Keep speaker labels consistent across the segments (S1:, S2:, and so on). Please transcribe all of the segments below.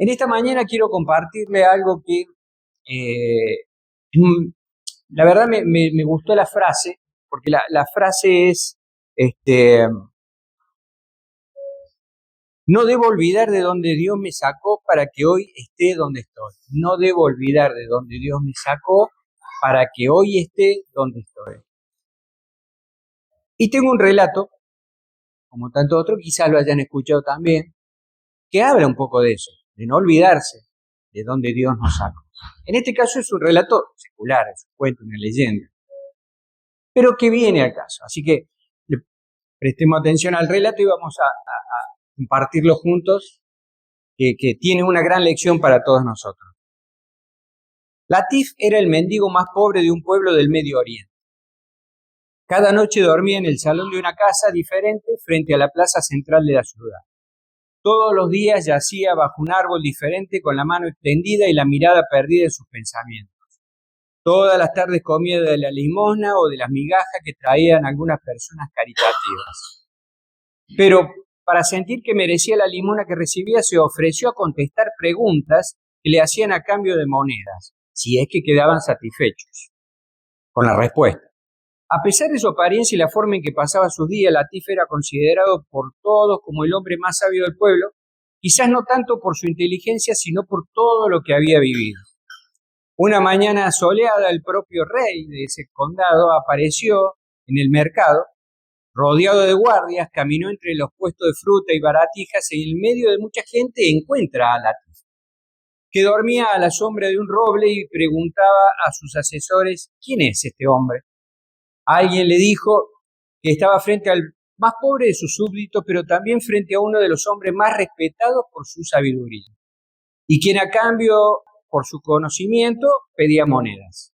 S1: En esta mañana quiero compartirle algo que, eh, mm, la verdad me gustó la frase, porque la frase es, este, no debo olvidar de donde Dios me sacó para que hoy esté donde estoy. No debo olvidar de donde Dios me sacó para que hoy esté donde estoy. Y tengo un relato, como tanto otro, quizás lo hayan escuchado también, que habla un poco de eso, de no olvidarse de donde Dios nos sacó. En este caso es un relato secular, es un cuento, una leyenda, pero que viene al caso. Así que prestemos atención al relato y vamos a compartirlo juntos, que tiene una gran lección para todos nosotros. Latif era el mendigo más pobre de un pueblo del Medio Oriente. Cada noche dormía en el salón de una casa diferente frente a la plaza central de la ciudad. Todos los días yacía bajo un árbol diferente con la mano extendida y la mirada perdida en sus pensamientos. Todas las tardes comía de la limosna o de las migajas que traían algunas personas caritativas. Pero para sentir que merecía la limosna que recibía, se ofreció a contestar preguntas que le hacían a cambio de monedas, si es que quedaban satisfechos con la respuesta. A pesar de su apariencia y la forma en que pasaba sus días, Latif era considerado por todos como el hombre más sabio del pueblo, quizás no tanto por su inteligencia, sino por todo lo que había vivido. Una mañana soleada, el propio rey de ese condado apareció en el mercado, rodeado de guardias, caminó entre los puestos de fruta y baratijas y en medio de mucha gente encuentra a Latif, que dormía a la sombra de un roble y preguntaba a sus asesores, ¿quién es este hombre? Alguien le dijo que estaba frente al más pobre de sus súbditos, pero también frente a uno de los hombres más respetados por su sabiduría, y quien a cambio, por su conocimiento, pedía monedas.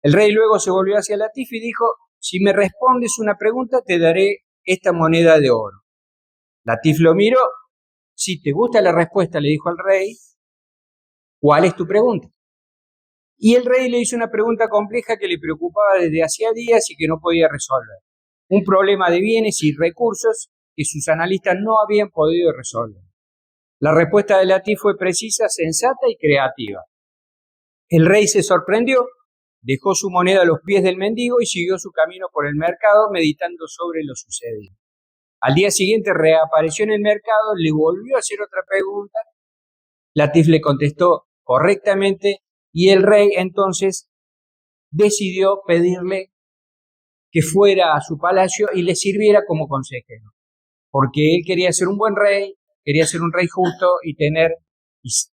S1: El rey luego se volvió hacia Latif y dijo, si me respondes una pregunta, te daré esta moneda de oro. Latif lo miró, si te gusta la respuesta, le dijo al rey, ¿cuál es tu pregunta? Y el rey le hizo una pregunta compleja que le preocupaba desde hacía días y que no podía resolver. Un problema de bienes y recursos que sus analistas no habían podido resolver. La respuesta de Latif fue precisa, sensata y creativa. El rey se sorprendió, dejó su moneda a los pies del mendigo y siguió su camino por el mercado meditando sobre lo sucedido. Al día siguiente reapareció en el mercado, le volvió a hacer otra pregunta. Latif le contestó correctamente y el rey entonces decidió pedirle que fuera a su palacio y le sirviera como consejero, porque él quería ser un buen rey, quería ser un rey justo y tener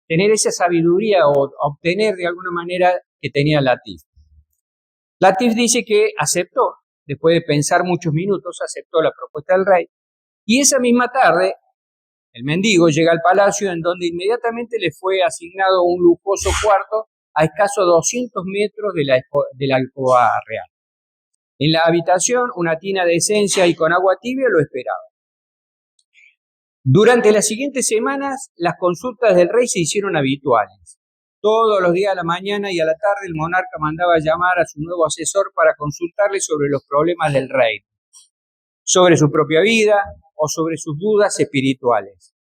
S1: esa sabiduría o obtener de alguna manera que tenía Latif. Latif dice que aceptó, después de pensar muchos minutos, aceptó la propuesta del rey y esa misma tarde el mendigo llega al palacio en donde inmediatamente le fue asignado un lujoso cuarto a escasos 200 metros de la alcoba real. En la habitación, una tina de esencia y con agua tibia lo esperaba. Durante las siguientes semanas, las consultas del rey se hicieron habituales. Todos los días a la mañana y a la tarde el monarca mandaba llamar a su nuevo asesor para consultarle sobre los problemas del rey, sobre su propia vida o sobre sus dudas espirituales.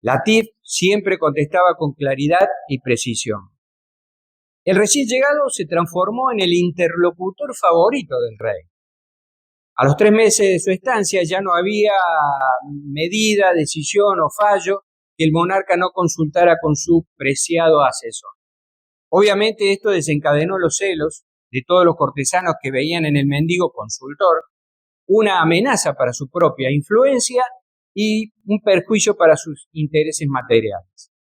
S1: Latif siempre contestaba con claridad y precisión. El recién llegado se transformó en el interlocutor favorito del rey. A los 3 meses de su estancia ya no había medida, decisión o fallo que el monarca no consultara con su preciado asesor. Obviamente esto desencadenó los celos de todos los cortesanos que veían en el mendigo consultor una amenaza para su propia influencia y un perjuicio para sus intereses materiales.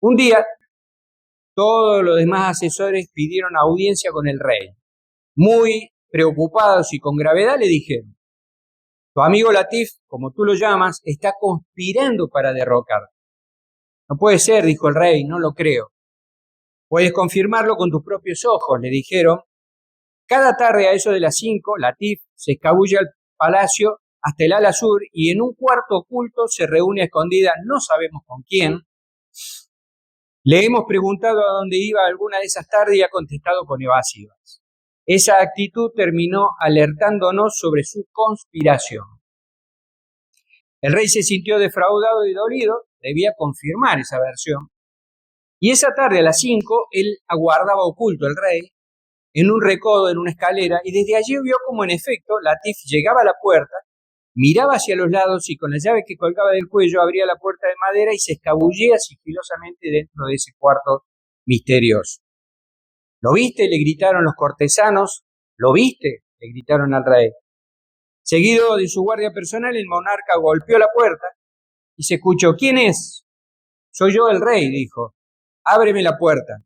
S1: Un día, todos los demás asesores pidieron audiencia con el rey. Muy preocupados y con gravedad le dijeron, tu amigo Latif, como tú lo llamas, está conspirando para derrocarte. No puede ser, dijo el rey, no lo creo. Puedes confirmarlo con tus propios ojos, le dijeron. Cada tarde a eso de las 5, Latif se escabulle al palacio hasta el ala sur y en un cuarto oculto se reúne a escondidas, no sabemos con quién. Le hemos preguntado a dónde iba alguna de esas tardes y ha contestado con evasivas. Esa actitud terminó alertándonos sobre su conspiración. El rey se sintió defraudado y dolido, debía confirmar esa versión. Y esa tarde a las 5, él aguardaba oculto al rey en un recodo, en una escalera, y desde allí vio como en efecto Latif llegaba a la puerta, miraba hacia los lados y con la llave que colgaba del cuello abría la puerta de madera y se escabullía sigilosamente dentro de ese cuarto misterioso. ¿Lo viste?, le gritaron los cortesanos. ¿Lo viste?, le gritaron al rey. Seguido de su guardia personal, el monarca golpeó la puerta y se escuchó: ¿quién es? Soy yo, el rey, dijo. Ábreme la puerta.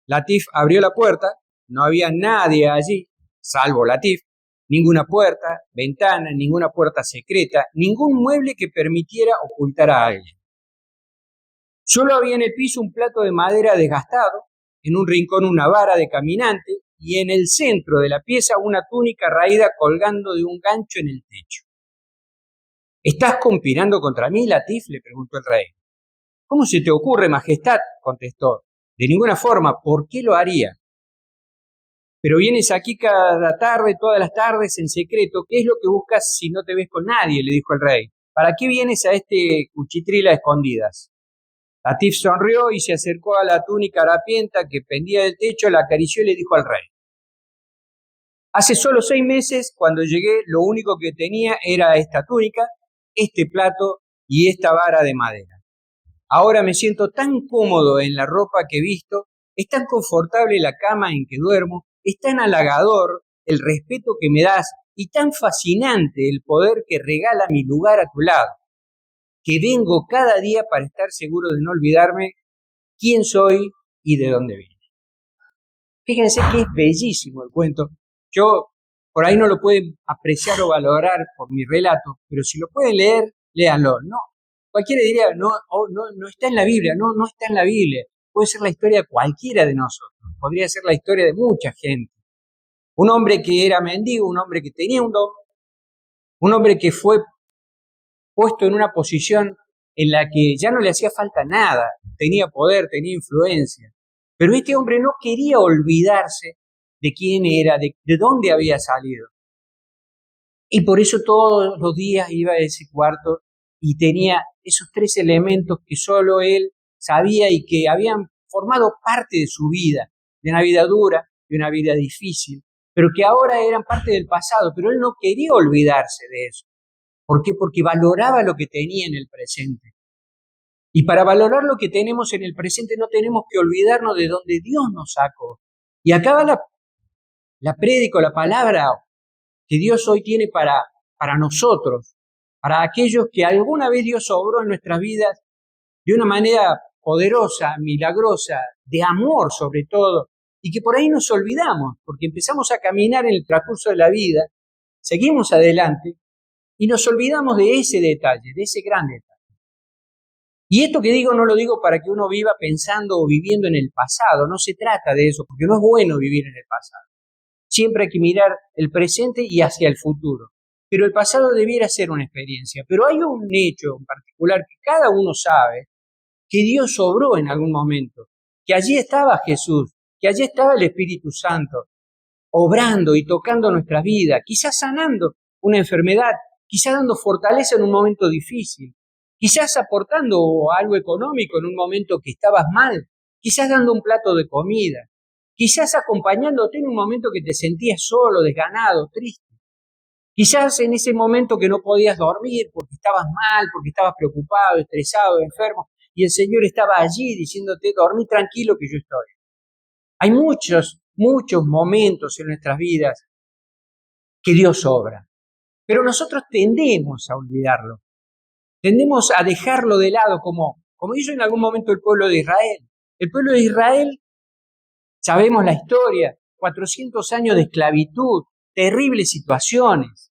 S1: Latif abrió la puerta. No había nadie allí, salvo Latif. Ninguna puerta, ventana, ninguna puerta secreta, ningún mueble que permitiera ocultar a alguien. Solo había en el piso un plato de madera desgastado, en un rincón una vara de caminante y en el centro de la pieza una túnica raída colgando de un gancho en el techo. ¿Estás conspirando contra mí, Latif?, le preguntó el rey. ¿Cómo se te ocurre, majestad?, contestó. De ninguna forma. ¿Por qué lo haría? Pero vienes aquí cada tarde, todas las tardes, en secreto. ¿Qué es lo que buscas si no te ves con nadie?, le dijo el rey. ¿Para qué vienes a este cuchitril a escondidas? Latif sonrió y se acercó a la túnica harapienta que pendía del techo, la acarició y le dijo al rey: hace solo 6 meses, cuando llegué, lo único que tenía era esta túnica, este plato y esta vara de madera. Ahora me siento tan cómodo en la ropa que he visto, es tan confortable la cama en que duermo, es tan halagador el respeto que me das y tan fascinante el poder que regala mi lugar a tu lado, que vengo cada día para estar seguro de no olvidarme quién soy y de dónde vine. Fíjense que es bellísimo el cuento. Yo por ahí no lo pueden apreciar o valorar por mi relato, pero si lo pueden leer, léanlo. No, cualquiera diría, no está en la Biblia. No está en la Biblia. Puede ser la historia de cualquiera de nosotros. Podría ser la historia de mucha gente. Un hombre que era mendigo, un hombre que tenía un don, un hombre que fue puesto en una posición en la que ya no le hacía falta nada, tenía poder, tenía influencia. Pero este hombre no quería olvidarse de quién era, de dónde había salido. Y por eso todos los días iba a ese cuarto y tenía esos 3 elementos que solo él sabía y que habían formado parte de su vida, de una vida dura, de una vida difícil, pero que ahora eran parte del pasado, pero él no quería olvidarse de eso. ¿Por qué? Porque valoraba lo que tenía en el presente. Y para valorar lo que tenemos en el presente no tenemos que olvidarnos de donde Dios nos sacó. Y acá va la prédica, la palabra que Dios hoy tiene para nosotros, para aquellos que alguna vez Dios obró en nuestras vidas de una manera poderosa, milagrosa, de amor sobre todo, y que por ahí nos olvidamos, porque empezamos a caminar en el transcurso de la vida, seguimos adelante, y nos olvidamos de ese detalle, de ese gran detalle. Y esto que digo no lo digo para que uno viva pensando o viviendo en el pasado, no se trata de eso, porque no es bueno vivir en el pasado. Siempre hay que mirar el presente y hacia el futuro. Pero el pasado debiera ser una experiencia. Pero hay un hecho en particular que cada uno sabe, que Dios obró en algún momento, que allí estaba Jesús, que allí estaba el Espíritu Santo, obrando y tocando nuestra vida, quizás sanando una enfermedad, quizás dando fortaleza en un momento difícil, quizás aportando algo económico en un momento que estabas mal, quizás dando un plato de comida, quizás acompañándote en un momento que te sentías solo, desganado, triste, quizás en ese momento que no podías dormir porque estabas mal, porque estabas preocupado, estresado, enfermo, y el Señor estaba allí diciéndote: dormí tranquilo que yo estoy. Hay muchos momentos en nuestras vidas que Dios obra, pero nosotros tendemos a olvidarlo, tendemos a dejarlo de lado como hizo en algún momento el pueblo de Israel. El pueblo de Israel, sabemos la historia, 400 años de esclavitud, terribles situaciones.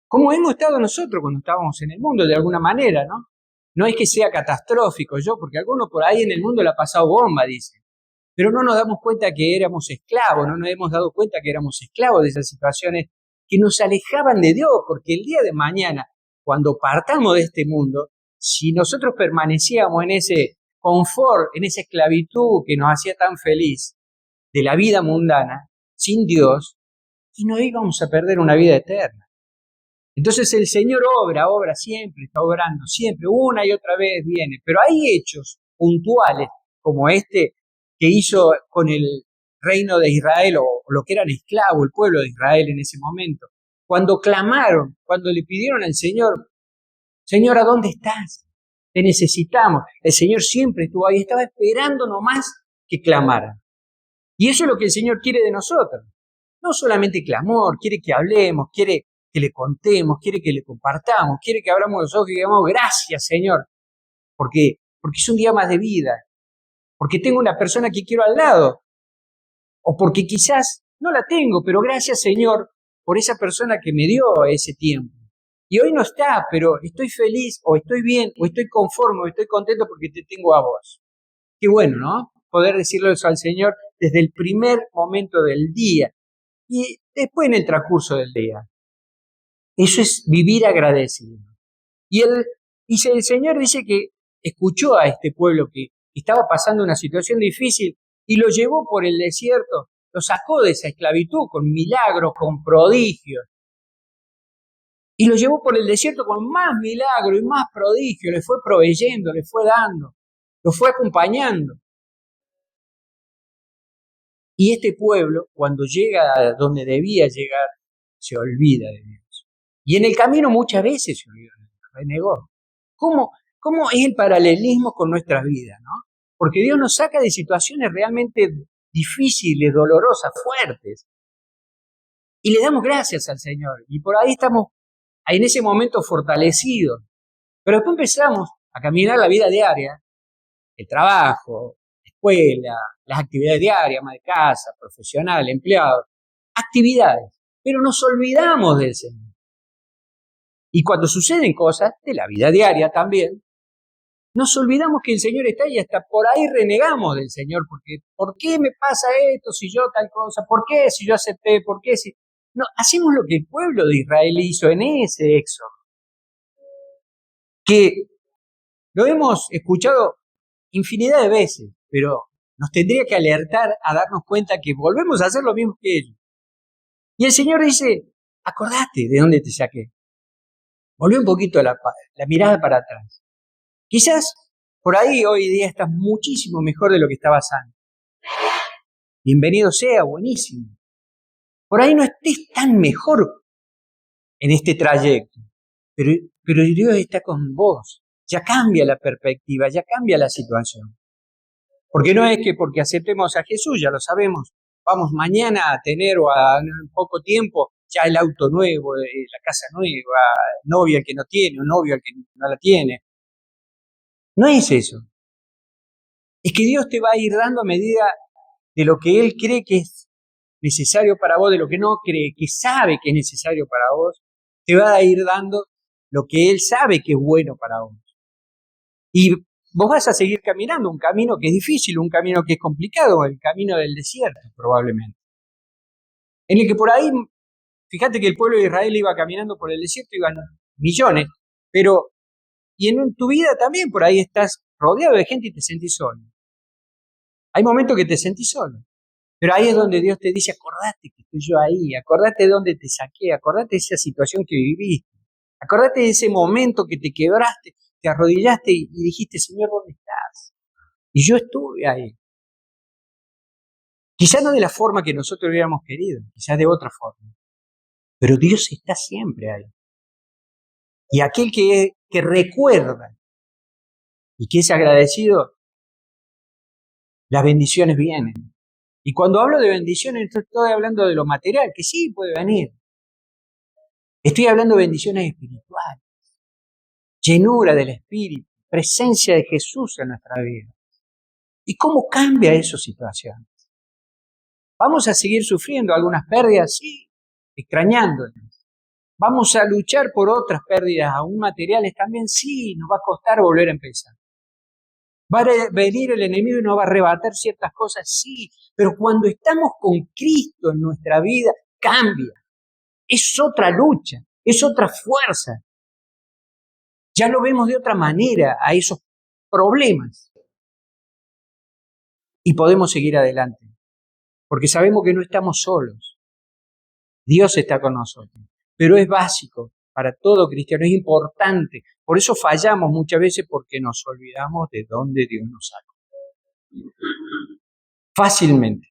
S1: ¿Cómo hemos estado nosotros cuando estábamos en el mundo? De alguna manera, ¿no? No es que sea catastrófico porque algunos por ahí en el mundo le ha pasado bomba, dicen. Pero no nos damos cuenta que éramos esclavos, no nos hemos dado cuenta que éramos esclavos de esas situaciones que nos alejaban de Dios, porque el día de mañana, cuando partamos de este mundo, si nosotros permanecíamos en ese confort, en esa esclavitud que nos hacía tan feliz de la vida mundana, sin Dios, y no íbamos a perder una vida eterna. Entonces el Señor obra siempre, está obrando siempre, una y otra vez viene, pero hay hechos puntuales como este que hizo con el reino de Israel o lo que eran esclavos, el pueblo de Israel en ese momento. Cuando clamaron, cuando le pidieron al Señor, Señor, ¿a dónde estás? Te necesitamos. El Señor siempre estuvo ahí, estaba esperando nomás que clamaran. Y eso es lo que el Señor quiere de nosotros. No solamente clamor, quiere que hablemos, quiere que le contemos, quiere que le compartamos, quiere que abramos los ojos y digamos gracias, Señor, porque es un día más de vida, porque tengo una persona que quiero al lado, o porque quizás no la tengo, pero gracias, Señor, por esa persona que me dio ese tiempo. Y hoy no está, pero estoy feliz, o estoy bien, o estoy conforme, o estoy contento porque te tengo a vos. Qué bueno, ¿no? Poder decirle eso al Señor desde el primer momento del día y después en el transcurso del día. Eso es vivir agradecido. Y el Señor dice que escuchó a este pueblo que estaba pasando una situación difícil y lo llevó por el desierto, lo sacó de esa esclavitud con milagros, con prodigios. Y lo llevó por el desierto con más milagros y más prodigios, le fue proveyendo, le fue dando, lo fue acompañando. Y este pueblo, cuando llega a donde debía llegar, se olvida de Dios. Y en el camino muchas veces se olvidó, renegó. ¿Cómo es el paralelismo con nuestras vidas, no? Porque Dios nos saca de situaciones realmente difíciles, dolorosas, fuertes. Y le damos gracias al Señor. Y por ahí estamos en ese momento fortalecidos. Pero después empezamos a caminar la vida diaria, el trabajo, la escuela, las actividades diarias, ama de casa, profesional, empleado, actividades. Pero nos olvidamos del Señor. Y cuando suceden cosas de la vida diaria también, nos olvidamos que el Señor está ahí, hasta por ahí renegamos del Señor, porque ¿por qué me pasa esto si yo tal cosa? ¿Por qué si yo acepté? ¿Por qué si...? No, hacemos lo que el pueblo de Israel hizo en ese éxodo, que lo hemos escuchado infinidad de veces, pero nos tendría que alertar a darnos cuenta que volvemos a hacer lo mismo que ellos. Y el Señor dice, acordate de dónde te saqué. Volvé un poquito la mirada para atrás. Quizás por ahí hoy día estás muchísimo mejor de lo que estabas antes. Bienvenido sea, buenísimo. Por ahí no estés tan mejor en este trayecto, pero Dios está con vos. Ya cambia la perspectiva, ya cambia la situación. Porque no es que porque aceptemos a Jesús, ya lo sabemos, vamos mañana a tener o a poco tiempo ya el auto nuevo, la casa nueva, novia el que no tiene, o novio el que no la tiene. No es eso. Es que Dios te va a ir dando a medida de lo que Él cree que es necesario para vos, de lo que no cree, que sabe que es necesario para vos, te va a ir dando lo que Él sabe que es bueno para vos. Y vos vas a seguir caminando un camino que es difícil, un camino que es complicado, el camino del desierto probablemente. En el que por ahí, fíjate que el pueblo de Israel iba caminando por el desierto, iban millones, pero, y en tu vida también por ahí estás rodeado de gente y te sentís solo. Hay momentos que te sentís solo. Pero ahí es donde Dios te dice, acordate que estoy yo ahí, acordate de dónde te saqué, acordate de esa situación que viviste, acordate de ese momento que te quebraste, te arrodillaste y dijiste, Señor, ¿dónde estás? Y yo estuve ahí. Quizás no de la forma que nosotros hubiéramos querido, quizás de otra forma, pero Dios está siempre ahí. Y aquel que recuerda y que es agradecido, las bendiciones vienen. Y cuando hablo de bendiciones, estoy hablando de lo material, que sí puede venir. Estoy hablando de bendiciones espirituales, llenura del Espíritu, presencia de Jesús en nuestra vida. ¿Y cómo cambia esa situación? ¿Vamos a seguir sufriendo algunas pérdidas? Sí, extrañándonos. ¿Vamos a luchar por otras pérdidas aún materiales también? Sí, nos va a costar volver a empezar. ¿Va a venir el enemigo y nos va a arrebatar ciertas cosas? Sí, pero cuando estamos con Cristo en nuestra vida, cambia. Es otra lucha, es otra fuerza. Ya lo vemos de otra manera a esos problemas. Y podemos seguir adelante, porque sabemos que no estamos solos. Dios está con nosotros, pero es básico para todo cristiano, es importante. Por eso fallamos muchas veces porque nos olvidamos de dónde Dios nos sacó. Fácilmente.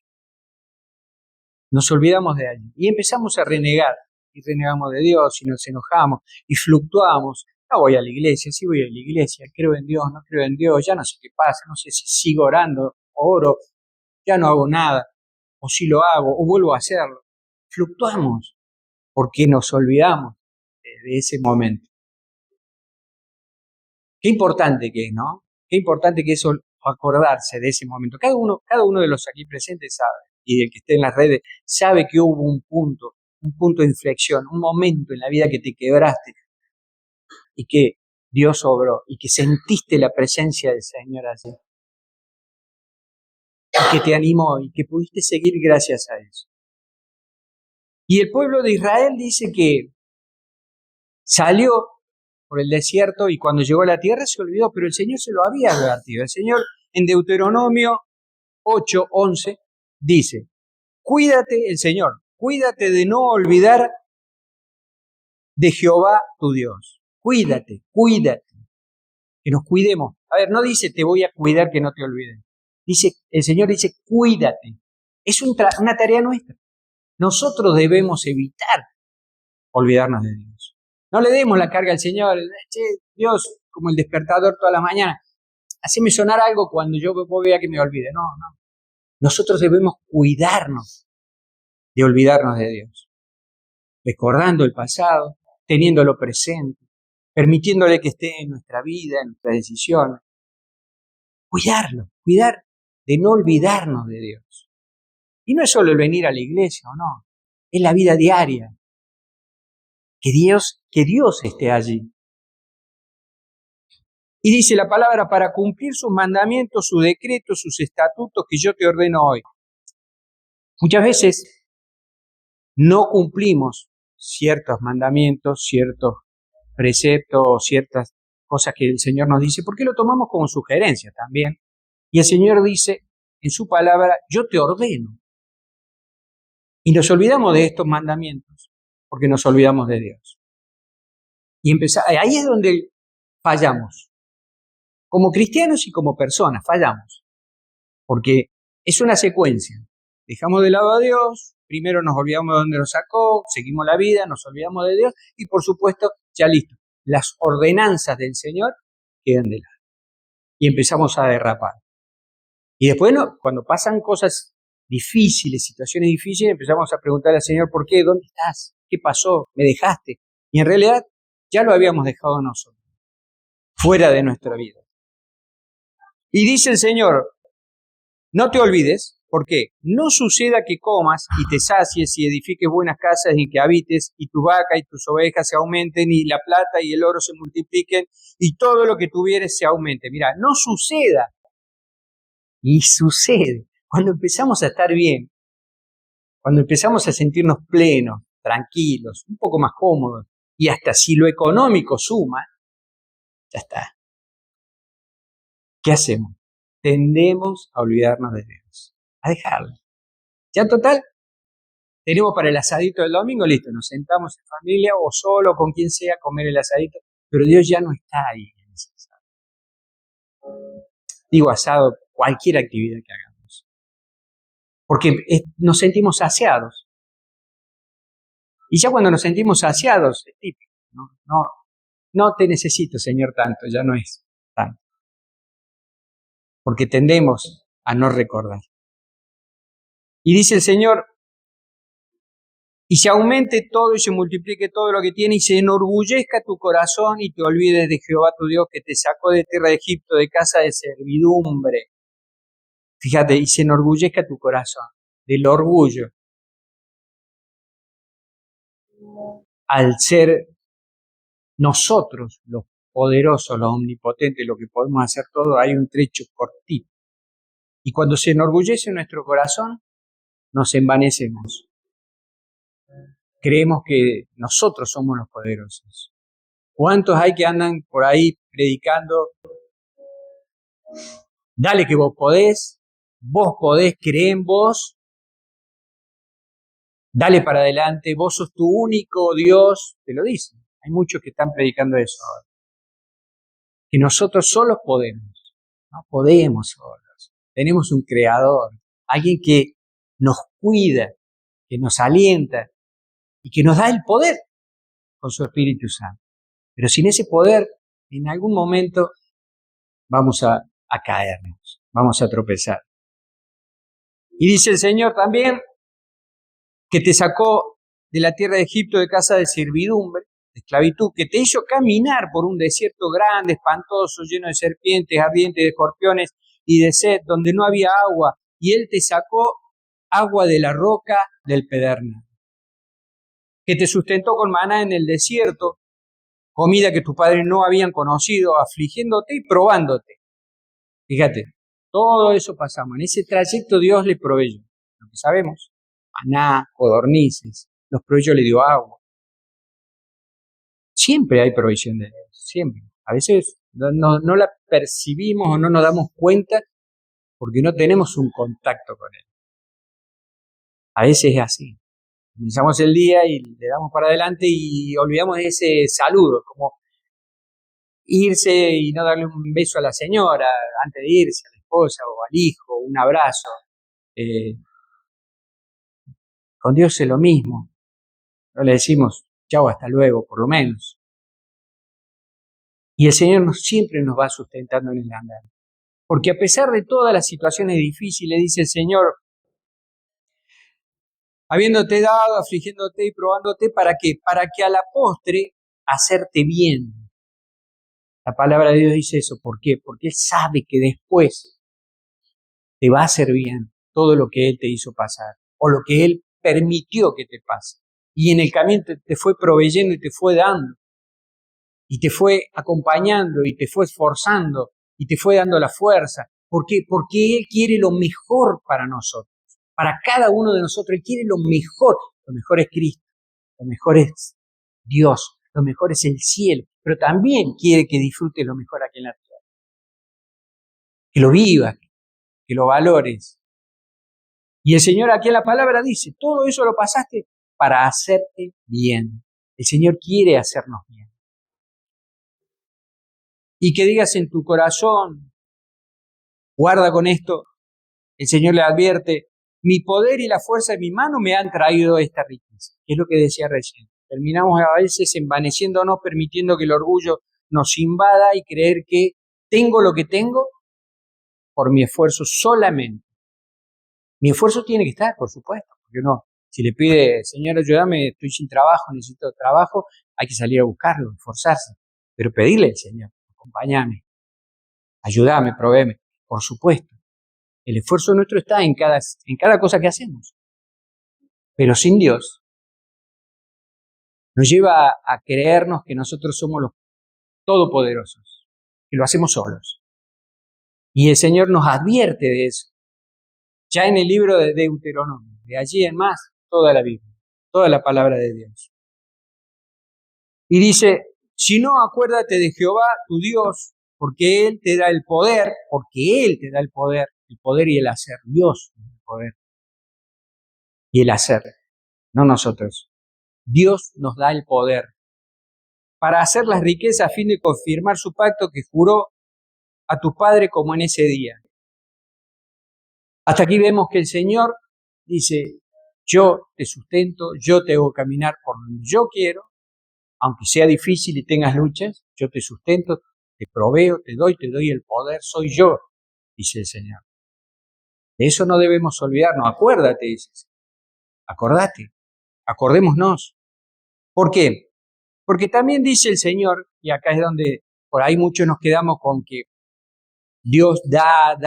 S1: Nos olvidamos de alguien y empezamos a renegar. Y renegamos de Dios y nos enojamos y fluctuamos. No voy a la iglesia, sí voy a la iglesia, creo en Dios, no creo en Dios, ya no sé qué pasa, no sé si sigo orando, oro, ya no hago nada, o si lo hago, o vuelvo a hacerlo. Fluctuamos porque nos olvidamos de ese momento. Qué importante que es, ¿no? Qué importante que es acordarse de ese momento. Cada uno de los aquí presentes sabe, y el que esté en las redes, sabe que hubo un punto de inflexión, un momento en la vida que te quebraste y que Dios obró y que sentiste la presencia del Señor allí. Y que te animó y que pudiste seguir gracias a eso. Y el pueblo de Israel dice que salió por el desierto y cuando llegó a la tierra se olvidó, pero el Señor se lo había advertido. El Señor en Deuteronomio 8:11 dice, cuídate de no olvidar de Jehová tu Dios. Cuídate, que nos cuidemos. A ver, no dice te voy a cuidar que no te olvides. El Señor dice cuídate. Es una tarea nuestra. Nosotros debemos evitar olvidarnos de Dios. No le demos la carga al Señor. Che, Dios, como el despertador toda la mañana, haceme sonar algo cuando yo vea que me olvide. No. Nosotros debemos cuidarnos de olvidarnos de Dios. Recordando el pasado, teniéndolo presente, permitiéndole que esté en nuestra vida, en nuestras decisiones. Cuidar de no olvidarnos de Dios. Y no es solo el venir a la iglesia o no, es la vida diaria. Que Dios esté allí. Y dice la palabra, para cumplir sus mandamientos, sus decretos, sus estatutos que yo te ordeno hoy. Muchas veces no cumplimos ciertos mandamientos, ciertos preceptos, ciertas cosas que el Señor nos dice, porque lo tomamos como sugerencia también. Y el Señor dice en su palabra, yo te ordeno. Y nos olvidamos de estos mandamientos, porque nos olvidamos de Dios. Y ahí es donde fallamos. Como cristianos y como personas, fallamos. Porque es una secuencia. Dejamos de lado a Dios, primero nos olvidamos de dónde nos sacó, seguimos la vida, nos olvidamos de Dios y por supuesto, ya listo, las ordenanzas del Señor quedan de lado. Y empezamos a derrapar. Y después, cuando pasan cosas difíciles, situaciones difíciles, empezamos a preguntar al Señor, ¿por qué? ¿Dónde estás? ¿Qué pasó? ¿Me dejaste? Y en realidad ya lo habíamos dejado nosotros, fuera de nuestra vida. Y dice el Señor, no te olvides, ¿por qué? No suceda que comas y te sacies y edifiques buenas casas y que habites y tu vaca y tus ovejas se aumenten y la plata y el oro se multipliquen y todo lo que tuvieres se aumente. Mira, no suceda. Y sucede. Cuando empezamos a estar bien, cuando empezamos a sentirnos plenos, tranquilos, un poco más cómodos y hasta si lo económico suma, ya está. ¿Qué hacemos? Tendemos a olvidarnos de Dios, a dejarlo. Ya total, tenemos para el asadito del domingo, listo, nos sentamos en familia o solo, con quien sea, a comer el asadito, pero Dios ya no está ahí en ese asado. Digo asado, cualquier actividad que hagamos. Porque nos sentimos saciados. Y ya cuando nos sentimos saciados, es típico, no te necesito, Señor, tanto, ya no es tanto. Porque tendemos a no recordar. Y dice el Señor, y se aumente todo y se multiplique todo lo que tiene y se enorgullezca tu corazón y te olvides de Jehová tu Dios que te sacó de tierra de Egipto, de casa de servidumbre. Fíjate, y se enorgullezca tu corazón, del orgullo. Al ser nosotros los poderosos, los omnipotentes, lo que podemos hacer todo, hay un trecho cortito. Y cuando se enorgullece nuestro corazón, nos envanecemos. Creemos que nosotros somos los poderosos. ¿Cuántos hay que andan por ahí predicando? Dale que vos podés, cree en vos, dale para adelante, vos sos tu único Dios, te lo dicen. Hay muchos que están predicando eso ahora. Que nosotros solos podemos, no podemos solos. tenemos un creador, alguien que nos cuida, que nos alienta y que nos da el poder con su Espíritu Santo. Pero sin ese poder, en algún momento vamos a caernos, vamos a tropezar. Y dice el Señor también que te sacó de la tierra de Egipto de casa de servidumbre, de esclavitud, que te hizo caminar por un desierto grande, espantoso, lleno de serpientes, ardientes, de escorpiones y de sed, donde no había agua, y Él te sacó agua de la roca del Pedernal, que te sustentó con maná en el desierto, comida que tus padres no habían conocido, afligiéndote y probándote. Fíjate, todo eso pasamos. En ese trayecto Dios le proveyó, lo que sabemos, maná, codornices, los proveyó, le dio agua. Siempre hay provisión de Dios, siempre. A veces no la percibimos o no nos damos cuenta porque no tenemos un contacto con Él. A veces es así. Comenzamos el día y le damos para adelante y olvidamos ese saludo, como irse y no darle un beso a la señora antes de irse, a la esposa o al hijo, un abrazo. Con Dios es lo mismo. No le decimos chau, hasta luego, por lo menos. Y el Señor siempre nos va sustentando en el andar. Porque a pesar de todas las situaciones difíciles, dice el Señor, habiéndote dado, afligiéndote y probándote, ¿para qué? Para que a la postre hacerte bien. La palabra de Dios dice eso. ¿Por qué? Porque Él sabe que después te va a hacer bien todo lo que Él te hizo pasar o lo que Él permitió que te pase. Y en el camino te fue proveyendo y te fue dando. Y te fue acompañando y te fue esforzando y te fue dando la fuerza. ¿Por qué? Porque Él quiere lo mejor para nosotros. Para cada uno de nosotros, Él quiere lo mejor. Lo mejor es Cristo, lo mejor es Dios, lo mejor es el cielo. Pero también quiere que disfrutes lo mejor aquí en la tierra. Que lo vivas, que lo valores. Y el Señor aquí en la palabra dice, todo eso lo pasaste para hacerte bien. El Señor quiere hacernos bien. Y que digas en tu corazón, guarda con esto, el Señor le advierte, mi poder y la fuerza de mi mano me han traído esta riqueza, que es lo que decía recién. Terminamos a veces envaneciéndonos, permitiendo que el orgullo nos invada y creer que tengo lo que tengo por mi esfuerzo solamente. Mi esfuerzo tiene que estar, por supuesto, porque uno, si le pide, Señor, ayúdame, estoy sin trabajo, necesito trabajo, hay que salir a buscarlo, esforzarse, pero pedirle al Señor, acompáñame, ayúdame, provéeme, por supuesto. El esfuerzo nuestro está en cada cosa que hacemos. Pero sin Dios, nos lleva a creernos que nosotros somos los todopoderosos, que lo hacemos solos. Y el Señor nos advierte de eso. Ya en el libro de Deuteronomio, de allí en más, toda la Biblia, toda la palabra de Dios. Y dice, si no, acuérdate de Jehová, tu Dios, porque Él te da el poder, el poder y el hacer. Dios nos da el poder y el hacer, no nosotros. Dios nos da el poder para hacer las riquezas a fin de confirmar su pacto que juró a tu padre como en ese día. Hasta aquí vemos que el Señor dice, yo te sustento, yo te hago caminar por donde yo quiero, aunque sea difícil y tengas luchas, yo te sustento, te proveo, te doy el poder, soy yo, dice el Señor. De eso no debemos olvidarnos, acuérdate, dice, acordate, acordémonos. ¿Por qué? Porque también dice el Señor, y acá es donde por ahí muchos nos quedamos con que Dios da,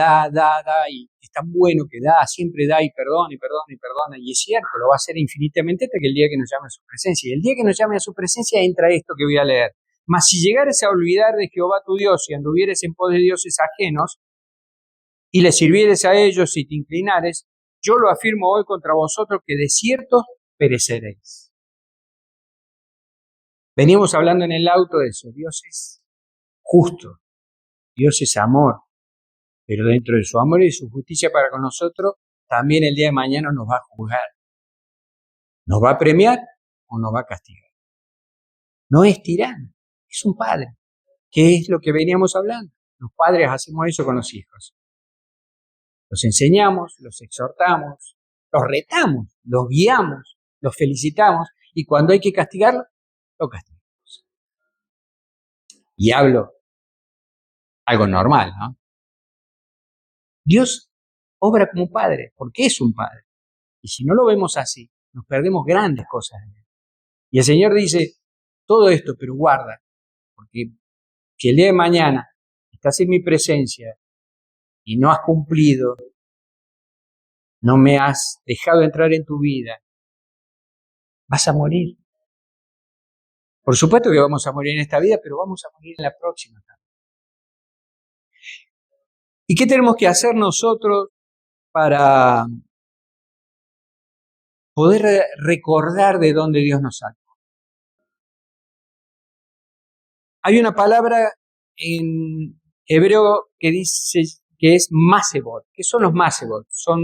S1: y es tan bueno que da, siempre da y perdona, y es cierto, lo va a hacer infinitamente hasta que el día que nos llame a su presencia. Y el día que nos llame a su presencia entra esto que voy a leer. Mas si llegares a olvidar de Jehová tu Dios y anduvieres en pos de dioses ajenos, y le sirvieres a ellos y te inclinares, yo lo afirmo hoy contra vosotros que de cierto pereceréis. Venimos hablando en el auto de eso. Dios es justo, Dios es amor, pero dentro de su amor y su justicia para con nosotros, también el día de mañana nos va a juzgar. ¿Nos va a premiar o nos va a castigar? No es tirano, es un padre. ¿Qué es lo que veníamos hablando? Los padres hacemos eso con los hijos. Los enseñamos, los exhortamos, los retamos, los guiamos, los felicitamos y cuando hay que castigarlo, lo castigamos. Y hablo algo normal, ¿no? Dios obra como un padre, porque es un padre. Y si no lo vemos así, nos perdemos grandes cosas en él. Y el Señor dice, todo esto, pero guarda, porque si el día de mañana estás en mi presencia y no has cumplido, no me has dejado entrar en tu vida, vas a morir. Por supuesto que vamos a morir en esta vida, pero vamos a morir en la próxima también. ¿Y qué tenemos que hacer nosotros para poder recordar de dónde Dios nos sacó? Hay una palabra en hebreo que dice que es masebot. ¿Qué son los masebot? Son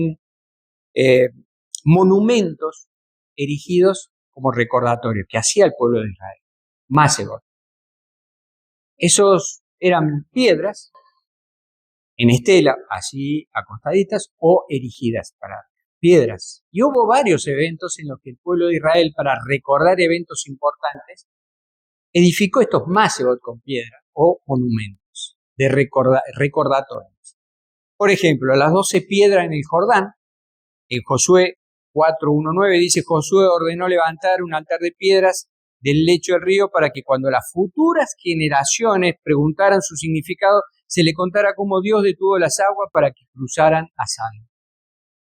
S1: monumentos erigidos como recordatorios que hacía el pueblo de Israel. Masebot. Esos eran piedras en estela, así acostaditas o erigidas para piedras. Y hubo varios eventos en los que el pueblo de Israel, para recordar eventos importantes, edificó estos masebot con piedra o monumentos de recordatorios. Por ejemplo, las 12 piedras en el Jordán, en Josué 4:1-9 dice, Josué ordenó levantar un altar de piedras del lecho del río para que cuando las futuras generaciones preguntaran su significado, se le contara cómo Dios detuvo las aguas para que cruzaran a salvo.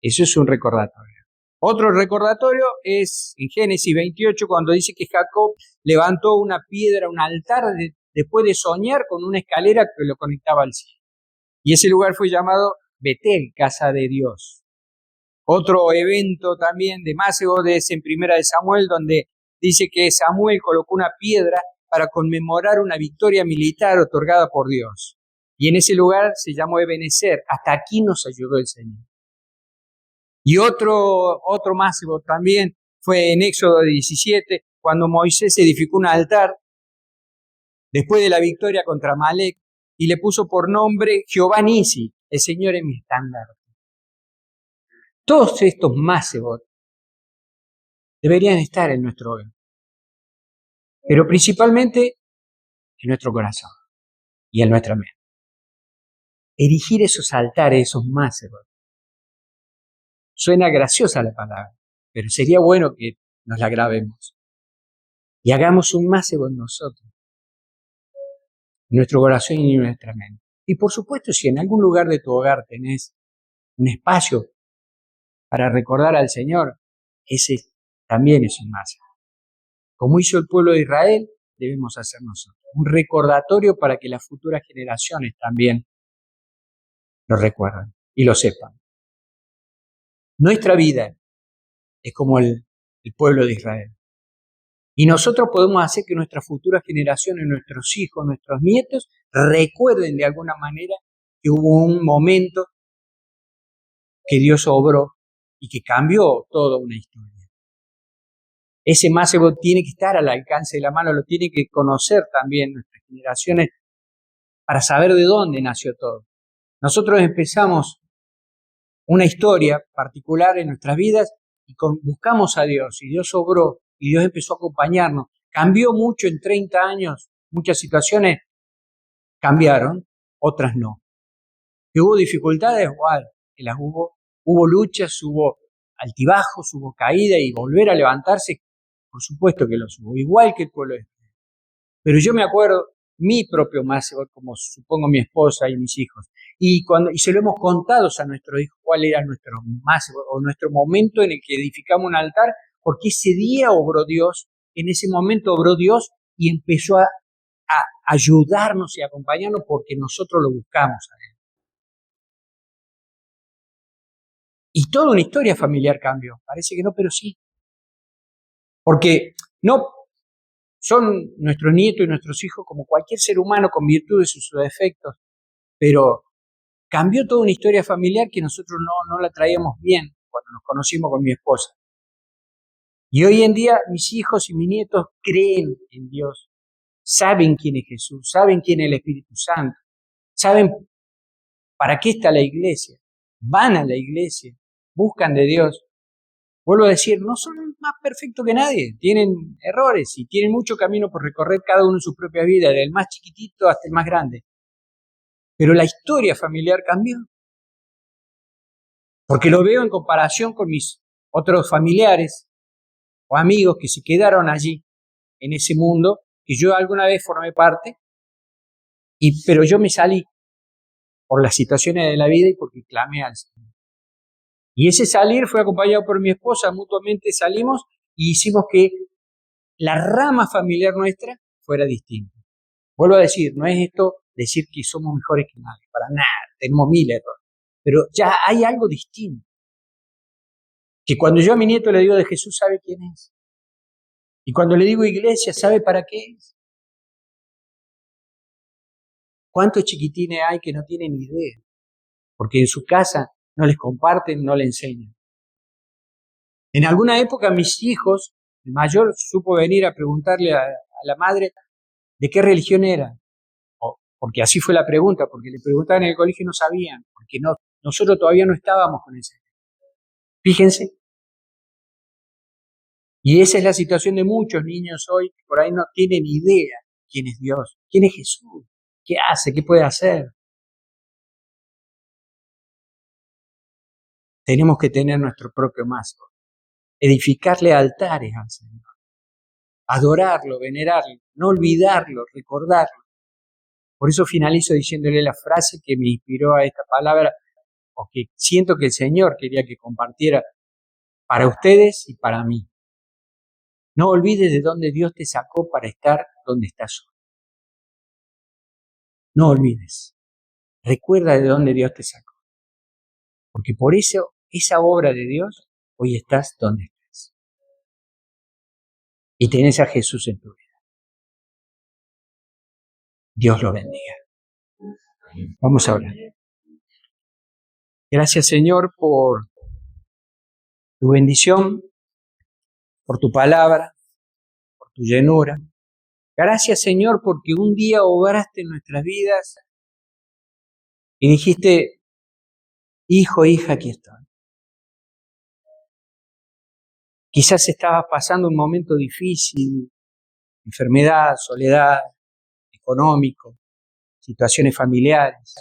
S1: Eso es un recordatorio. Otro recordatorio es en Génesis 28, cuando dice que Jacob levantó una piedra, un altar, después de soñar con una escalera que lo conectaba al cielo. Y ese lugar fue llamado Betel, casa de Dios. Otro evento también de Masebot es en Primera de Samuel, donde dice que Samuel colocó una piedra para conmemorar una victoria militar otorgada por Dios. Y en ese lugar se llamó Ebenezer. Hasta aquí nos ayudó el Señor. Y otro Masebot también fue en Éxodo 17, cuando Moisés edificó un altar después de la victoria contra Amalek y le puso por nombre Jehová Nisi, el Señor es mi estandarte. Todos estos Masebot deberían estar en nuestro hogar, pero principalmente en nuestro corazón y en nuestra mente. Erigir esos altares, esos Masebot. Suena graciosa la palabra, pero sería bueno que nos la grabemos. Y hagamos un Masebot nosotros, en nuestro corazón y en nuestra mente. Y por supuesto, si en algún lugar de tu hogar tenés un espacio para recordar al Señor, ese también es un Masebot. Como hizo el pueblo de Israel, debemos hacer nosotros. Un recordatorio para que las futuras generaciones también lo recuerden y lo sepan. Nuestra vida es como el pueblo de Israel. Y nosotros podemos hacer que nuestras futuras generaciones, nuestros hijos, nuestros nietos, recuerden de alguna manera que hubo un momento que Dios obró y que cambió toda una historia. Ese Masebot tiene que estar al alcance de la mano, lo tiene que conocer también nuestras generaciones para saber de dónde nació todo. Nosotros empezamos una historia particular en nuestras vidas y buscamos a Dios y Dios obró y Dios empezó a acompañarnos. Cambió mucho en 30 años, muchas situaciones cambiaron, otras no. Que hubo dificultades, igual, que las hubo luchas, hubo altibajos, hubo caída y volver a levantarse, por supuesto que los hubo, igual que el pueblo de Israel. Pero yo me acuerdo mi propio Masebot, como supongo mi esposa y mis hijos, y se lo hemos contado a nuestros hijos cuál era nuestro Masebot o nuestro momento en el que edificamos un altar, porque ese día obró Dios, en ese momento obró Dios y empezó a ayudarnos y acompañarnos porque nosotros lo buscamos a Él. Y toda una historia familiar cambió. Parece que no, pero sí. Porque no son nuestros nietos y nuestros hijos como cualquier ser humano con virtudes y sus defectos, pero cambió toda una historia familiar que nosotros no la traíamos bien cuando nos conocimos con mi esposa. Y hoy en día mis hijos y mis nietos creen en Dios, saben quién es Jesús, saben quién es el Espíritu Santo, saben para qué está la iglesia. van a la iglesia, buscan de Dios. Vuelvo a decir, no son más perfectos que nadie, tienen errores y tienen mucho camino por recorrer cada uno en su propia vida, desde el más chiquitito hasta el más grande. Pero la historia familiar cambió, porque lo veo en comparación con mis otros familiares o amigos que se quedaron allí, en ese mundo, que yo alguna vez formé parte, pero yo me salí por las situaciones de la vida y porque clamé al Señor. Y ese salir fue acompañado por mi esposa, mutuamente salimos y hicimos que la rama familiar nuestra fuera distinta. Vuelvo a decir, no es esto decir que somos mejores que nadie, para nada, tenemos 1000 errores, pero ya hay algo distinto. Que cuando yo a mi nieto le digo de Jesús, sabe quién es. Y cuando le digo iglesia, sabe para qué es. ¿Cuántos chiquitines hay que no tienen idea? Porque en su casa no les comparten, no le enseñan. En alguna época mis hijos, el mayor supo venir a preguntarle a la madre de qué religión era. Porque así fue la pregunta, porque le preguntaban en el colegio y no sabían, porque nosotros todavía no estábamos con ese. Fíjense. Y esa es la situación de muchos niños hoy que por ahí no tienen idea quién es Dios, quién es Jesús, qué hace, qué puede hacer. Tenemos que tener nuestro propio mazo, edificarle altares al Señor, adorarlo, venerarlo, no olvidarlo, recordarlo. Por eso finalizo diciéndole la frase que me inspiró a esta palabra, o que siento que el Señor quería que compartiera para ustedes y para mí. No olvides de dónde Dios te sacó para estar donde estás hoy. No olvides. Recuerda de dónde Dios te sacó. Porque por eso, esa obra de Dios, hoy estás donde estás. Y tenés a Jesús en tu vida. Dios lo bendiga. Vamos a orar. Gracias, Señor, por tu bendición, por tu palabra, por tu llenura. Gracias, Señor, porque un día obraste en nuestras vidas y dijiste, hijo, hija, aquí estoy. Quizás estabas pasando un momento difícil, enfermedad, soledad, económico, situaciones familiares.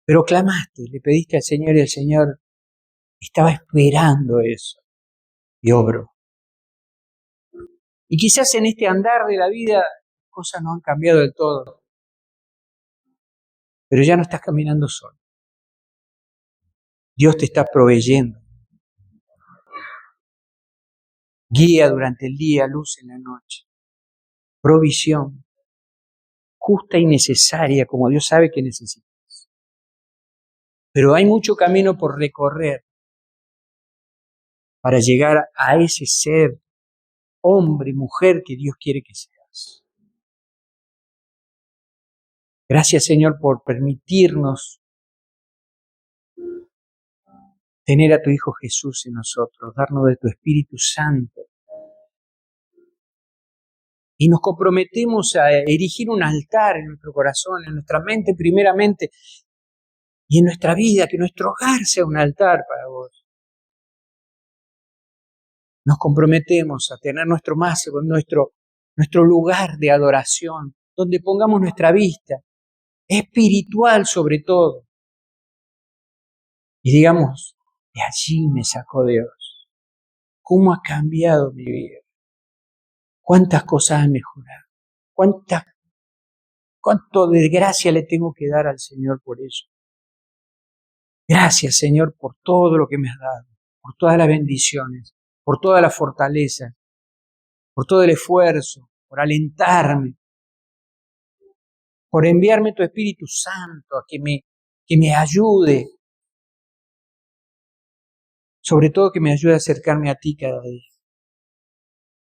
S1: Pero clamaste, le pediste al Señor y el Señor estaba esperando eso y obró. Y quizás en este andar de la vida las cosas no han cambiado del todo, pero ya no estás caminando solo. Dios te está proveyendo. Guía durante el día, luz en la noche. Provisión justa y necesaria, como Dios sabe que necesitas. Pero hay mucho camino por recorrer para llegar a ese ser, hombre, mujer que Dios quiere que seas. Gracias, Señor, por permitirnos tener a tu Hijo Jesús en nosotros, darnos de tu Espíritu Santo. Y nos comprometemos a erigir un altar en nuestro corazón, en nuestra mente primeramente, y en nuestra vida, que nuestro hogar sea un altar para vos. Nos comprometemos a tener nuestro máximo, nuestro lugar de adoración, donde pongamos nuestra vista, espiritual sobre todo. Y digamos, de allí me sacó Dios. ¿Cómo ha cambiado mi vida? ¿Cuántas cosas han mejorado? ¿Cuánto de gracia le tengo que dar al Señor por eso? Gracias, Señor, por todo lo que me has dado, por todas las bendiciones, por toda la fortaleza, por todo el esfuerzo, por alentarme, por enviarme tu Espíritu Santo a que me ayude, sobre todo que me ayude a acercarme a ti cada día.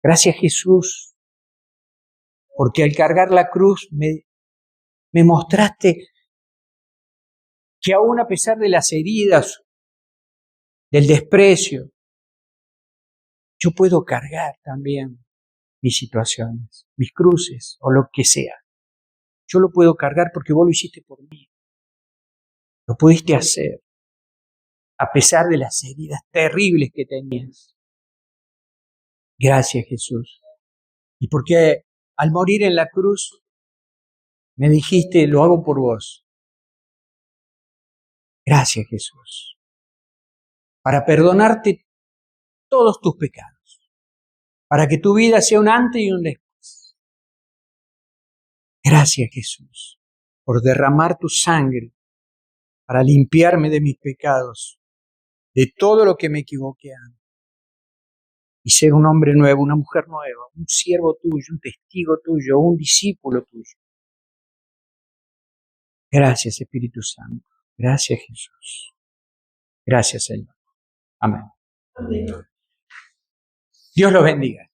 S1: Gracias, Jesús, porque al cargar la cruz me mostraste que aún a pesar de las heridas, del desprecio, yo puedo cargar también mis situaciones, mis cruces o lo que sea. Yo lo puedo cargar porque vos lo hiciste por mí. Lo pudiste hacer a pesar de las heridas terribles que tenías. Gracias, Jesús. Y porque al morir en la cruz me dijiste, lo hago por vos. Gracias, Jesús. Para perdonarte todos tus pecados. Para que tu vida sea un antes y un después. Gracias, Jesús, por derramar tu sangre para limpiarme de mis pecados, de todo lo que me equivoqué antes. Y ser un hombre nuevo, una mujer nueva, un siervo tuyo, un testigo tuyo, un discípulo tuyo. Gracias, Espíritu Santo. Gracias, Jesús. Gracias, Señor. Amén. Dios los bendiga.